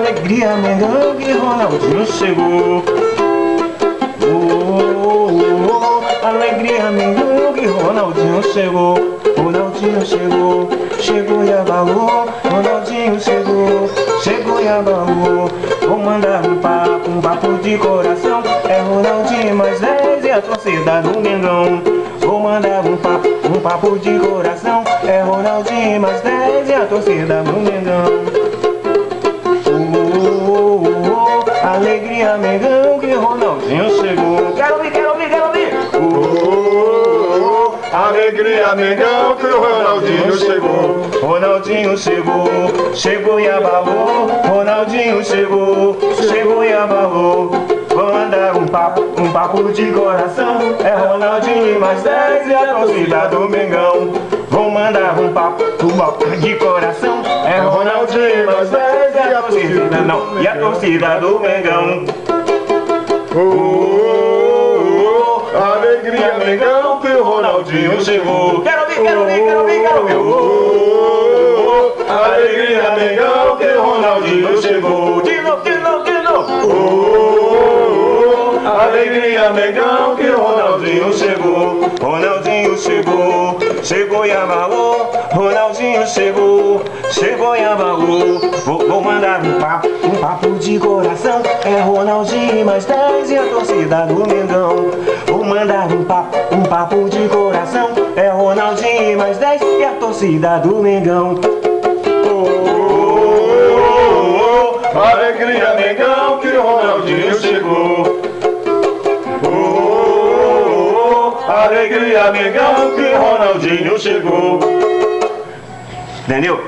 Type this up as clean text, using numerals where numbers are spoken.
alegria, Mengão, que Ronaldinho chegou. Alegria, Mengão, que Ronaldinho chegou. Ronaldinho chegou, chegou e abalou. Ronaldinho chegou, chegou e abalou. Vou mandar um papo de coração. É Ronaldinho mais 10 e a torcida do Mengão. Vou mandar um papo de coração. É Ronaldinho mais 10 e a torcida do Mengão. Alegria, Mengão, que Ronaldinho chegou. Quero ouvir, quero ouvir, quero ouvir. Alegria, Mengão, que o Ronaldinho chegou. Ronaldinho chegou, chegou e abalou. Ronaldinho chegou, chegou e abalou. Vou mandar um papo de coração. É Ronaldinho mais 10 e a torcida do Mengão. Vou mandar um papo de coração. É Ronaldinho mais 10 e a torcida, não, e a torcida do Mengão. Alegria, Mengão, que o Ronaldinho chegou. Quero ouvir, quero ouvir, quero ouvir, quero ouvir. Alegria, Mengão, que o Ronaldinho chegou. De novo, de novo, de novo. Alegria, Mengão, que o Ronaldinho chegou. Ronaldinho chegou, chegou e abalou. Ronaldinho chegou, chegou e abalou. Vou mandar um papo de coração. É Ronaldinho mais 10 e a torcida do Mengão. Vou mandar um papo de coração. É Ronaldinho mais 10 e a torcida do Mengão. Alegria, Mengão, que o Ronaldinho chegou. Alegria, Mengão, que Ronaldinho chegou. Entendeu?